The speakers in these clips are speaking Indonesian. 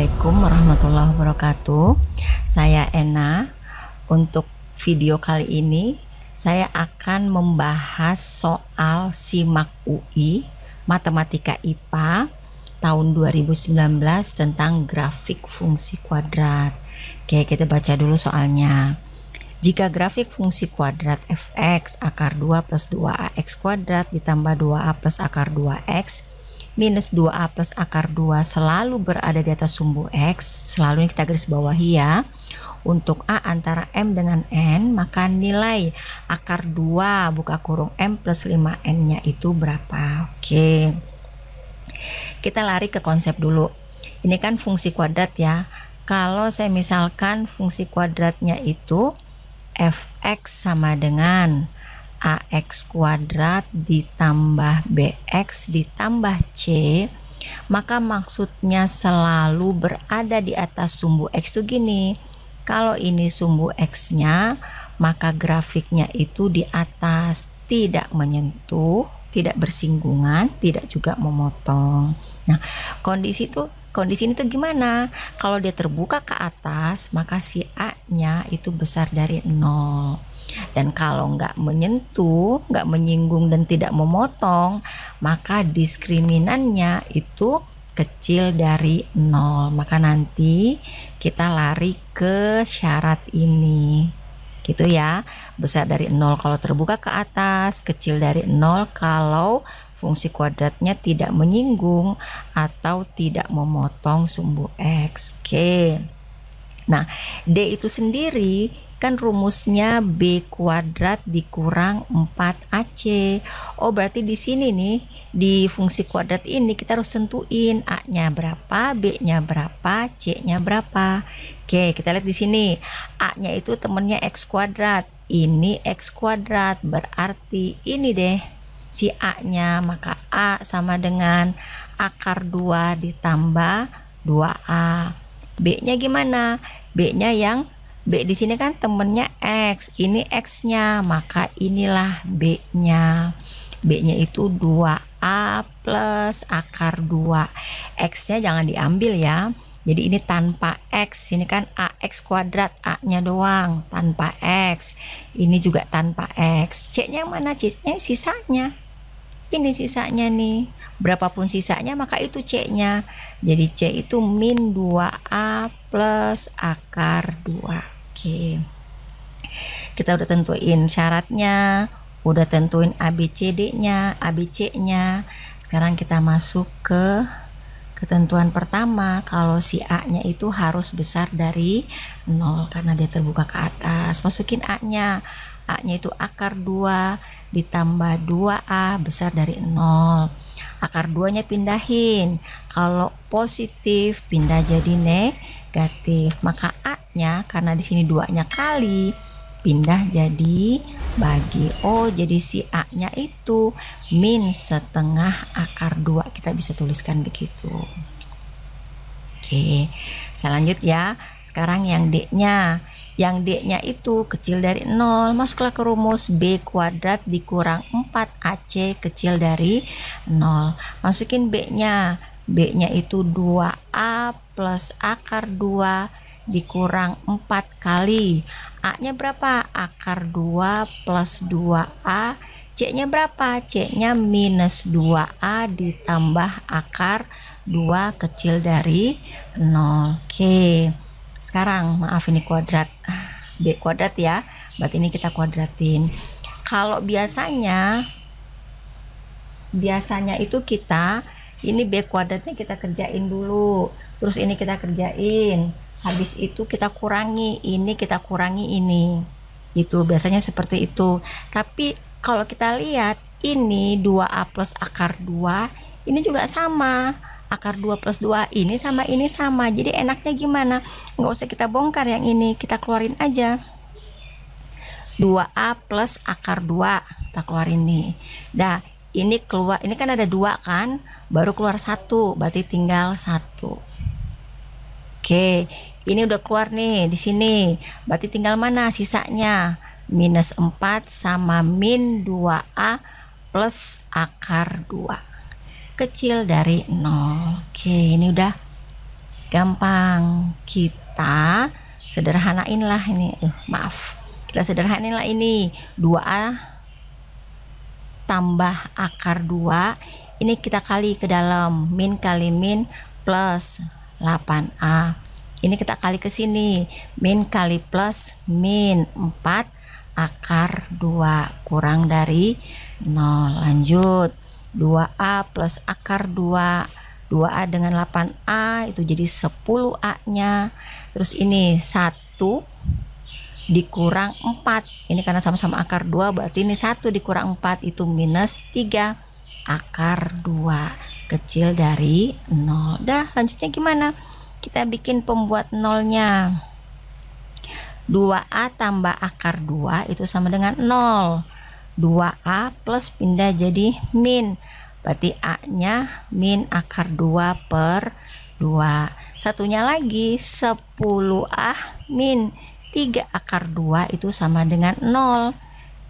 Assalamualaikum warahmatullahi wabarakatuh. Saya Ena. Untuk video kali ini saya akan membahas soal SIMAK UI Matematika IPA tahun 2019 tentang grafik fungsi kuadrat. Oke, kita baca dulu soalnya. Jika grafik fungsi kuadrat fx akar 2 plus 2ax kuadrat ditambah 2a plus akar 2x minus 2a plus akar 2 selalu berada di atas sumbu x, selalu ini kita garis bawahi ya. Untuk a antara m dengan n, maka nilai akar 2 buka kurung m plus 5n nya itu berapa? Oke, kita lari ke konsep dulu. Ini kan fungsi kuadrat ya. Kalau saya misalkan fungsi kuadratnya itu fx sama dengan ax kuadrat ditambah bx ditambah c, maka maksudnya selalu berada di atas sumbu x itu gini. Kalau ini sumbu x nya, maka grafiknya itu di atas, tidak menyentuh, tidak bersinggungan, tidak juga memotong. Nah, kondisi ini tuh gimana? Kalau dia terbuka ke atas, maka si a nya itu besar dari 0. Dan kalau nggak menyentuh, nggak menyinggung dan tidak memotong, maka diskriminannya itu kecil dari 0. Maka nanti kita lari ke syarat ini gitu ya. Besar dari 0 kalau terbuka ke atas, kecil dari 0 kalau fungsi kuadratnya tidak menyinggung atau tidak memotong sumbu x. Oke. Nah, D itu sendiri kan rumusnya B kuadrat dikurang 4AC. Oh, berarti di sini nih, di fungsi kuadrat ini kita harus tentuin A-nya berapa, B-nya berapa, C-nya berapa. Oke, kita lihat di sini. A-nya itu temennya X kuadrat. Ini X kuadrat, berarti ini deh si A-nya, maka A sama dengan akar 2 ditambah 2A. B-nya gimana? B-nya yang B di sini kan temennya X, ini X-nya, maka inilah B-nya. B-nya itu 2A plus akar 2. X-nya jangan diambil ya. Jadi ini tanpa X, ini kan AX kuadrat, A-nya doang, tanpa X. Ini juga tanpa X. C-nya mana? C-nya sisanya. Ini sisanya nih, berapapun sisanya maka itu C-nya. Jadi C itu min 2A plus akar 2. Oke, kita udah tentuin syaratnya, udah tentuin ABCD-nya, ABC-nya. Sekarang kita masuk ke ketentuan pertama. Kalau si A-nya itu harus besar dari 0 karena dia terbuka ke atas. Masukin A-nya. A-nya itu akar 2 ditambah 2A besar dari 0. Akar 2-nya pindahin. Kalau positif pindah jadi negatif. Maka A-nya karena di sini 2-nya kali pindah jadi bagi. Oh, jadi si A-nya itu min setengah akar 2. Kita bisa tuliskan begitu. Oke, saya lanjut ya. Sekarang yang D-nya. Yang D-nya itu kecil dari 0, masuklah ke rumus B kuadrat dikurang 4AC kecil dari 0. Masukin B-nya. B-nya itu 2A plus akar 2 dikurang 4 kali. A-nya berapa? Akar 2 plus 2A. C-nya berapa? C-nya minus 2A ditambah akar 2 kecil dari 0. Oke. Sekarang maaf ini kuadrat, B kuadrat ya, berarti ini kita kuadratin. Kalau biasanya itu kita ini B kuadratnya kita kerjain dulu, terus ini kita kerjain, habis itu kita kurangi ini, kita kurangi ini, gitu biasanya seperti itu. Tapi kalau kita lihat ini 2A plus akar 2 ini juga sama, akar 2 plus 2 ini sama, jadi enaknya gimana? Nggak usah kita bongkar yang ini, kita keluarin aja. 2A plus akar 2 kita keluarin nih. Dah, ini keluar, ini kan ada 2 kan, baru keluar 1, berarti tinggal 1. Oke, ini udah keluar nih di sini, berarti tinggal mana sisanya? Minus 4 sama min 2A plus akar 2 kecil dari 0. Oke, ini udah Gampang, kita sederhanain lah ini. Maaf, kita sederhanain lah ini. 2A tambah akar 2, ini kita kali ke dalam, min kali min plus 8A. Ini kita kali ke sini, min kali plus min 4 akar 2 kurang dari 0. Lanjut, 2A plus akar 2, 2A dengan 8A itu jadi 10A nya. Terus ini 1 dikurang 4, ini karena sama-sama akar 2, berarti ini 1 dikurang 4 itu minus 3 akar 2 kecil dari 0. Dah, lanjutnya gimana? Kita bikin pembuat nolnya. 2A tambah akar 2 itu sama dengan 0. 2A plus pindah jadi min, berarti A nya min akar 2 per 2. Satunya lagi 10A min 3 akar 2 itu sama dengan 0.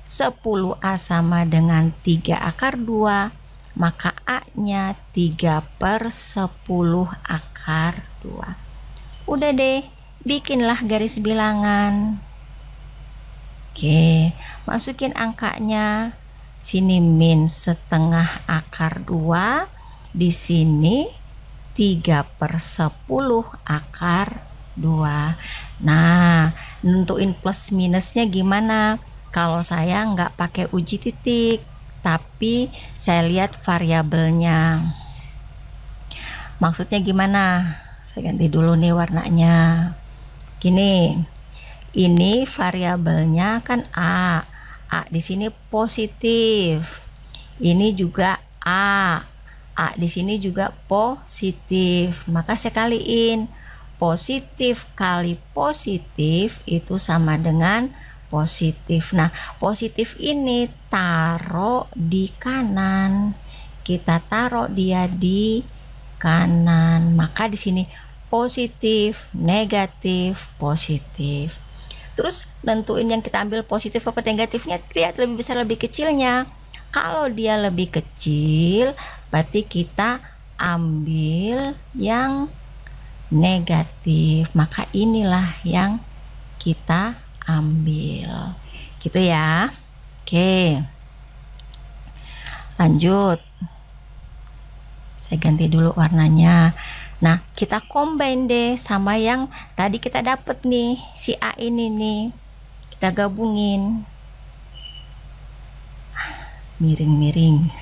10A sama dengan 3 akar 2, maka A nya 3 per 10 akar 2. Udah deh, bikinlah garis bilangan. Oke, masukin angkanya. Sini min setengah akar 2, di sini 3 per 10 akar 2. Nah, nentuin plus minusnya gimana? Kalau saya nggak pakai uji titik, tapi saya lihat variabelnya. Maksudnya gimana? Saya ganti dulu nih warnanya. Gini, ini variabelnya kan A. A di sini positif. Ini juga A. A di sini juga positif. Maka saya kaliin. Positif kali positif itu sama dengan positif. Nah, positif ini taruh di kanan. Kita taruh dia di kanan. Maka di sini positif, negatif, positif. Terus nentuin yang kita ambil positif apa negatifnya, lihat lebih besar lebih kecilnya. Kalau dia lebih kecil, berarti kita ambil yang negatif, maka inilah yang kita ambil, gitu ya. Oke, lanjut, saya ganti dulu warnanya. Nah, kita combine deh sama yang tadi kita dapet nih, si A ini nih, kita gabungin. Miring-miring.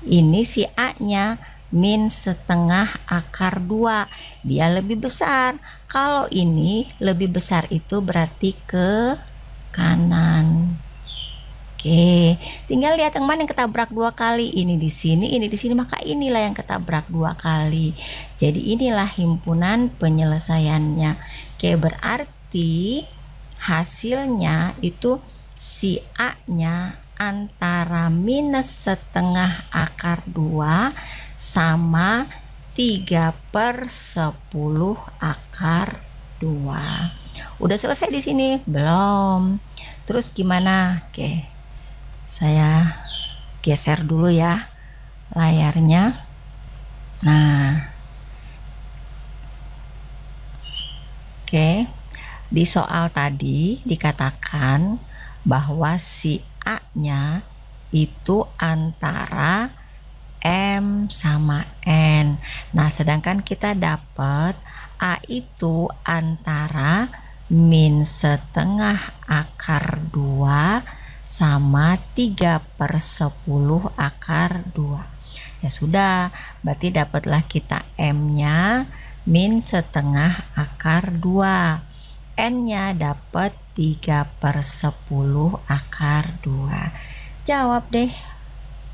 Ini si A nya min setengah akar 2, dia lebih besar. Kalau ini lebih besar itu berarti ke kanan. Oke, tinggal lihat yang mana yang ketabrak 2 kali. Ini di sini, maka inilah yang ketabrak 2 kali. Jadi inilah himpunan penyelesaiannya. Oke, berarti hasilnya itu si A nya antara minus setengah akar 2 sama 3 per 10 akar 2. Udah selesai di sini? Belum. Terus gimana? Oke, saya geser dulu ya layarnya. Nah, oke, di soal tadi dikatakan bahwa si A nya itu antara M sama N. Nah, sedangkan kita dapat A itu antara min setengah akar 2 sama 3 per 10 akar 2. Ya sudah, berarti dapatlah kita M nya min setengah akar 2. N nya dapat 3 per 10 akar 2. Jawab deh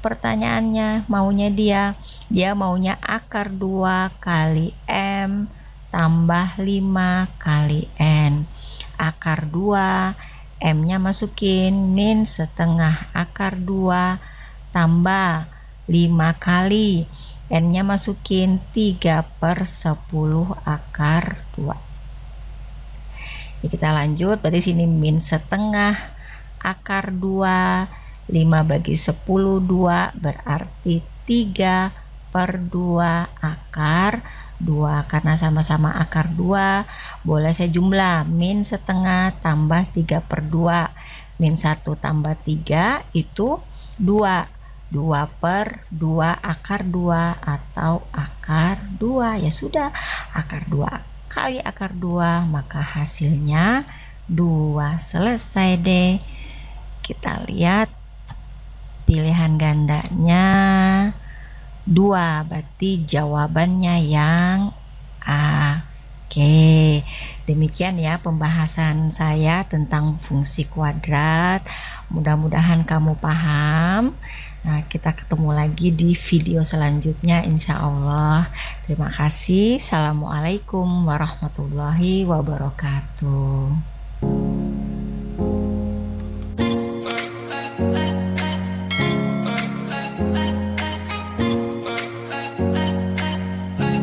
pertanyaannya, maunya dia maunya akar 2 kali M tambah 5 kali N. Akar 2, M nya masukin min setengah akar 2 tambah 5 kali N nya masukin 3 per 10 akar 2. Jadi kita lanjut, berarti sini min setengah akar 2, 5 bagi 10 2, berarti 3 per 2 akar 2. Karena sama-sama akar 2, boleh saya jumlah min setengah tambah 3/2. Min 1 tambah 3 itu 2. 2/2 akar 2 atau akar 2. Ya sudah, akar 2 kali akar 2, maka hasilnya 2. Selesai deh. Kita lihat pilihan gandanya 2, berarti jawabannya yang A. Oke, demikian ya pembahasan saya tentang fungsi kuadrat. Mudah-mudahan kamu paham. Nah, kita ketemu lagi di video selanjutnya insya Allah. Terima kasih. Assalamualaikum warahmatullahi wabarakatuh.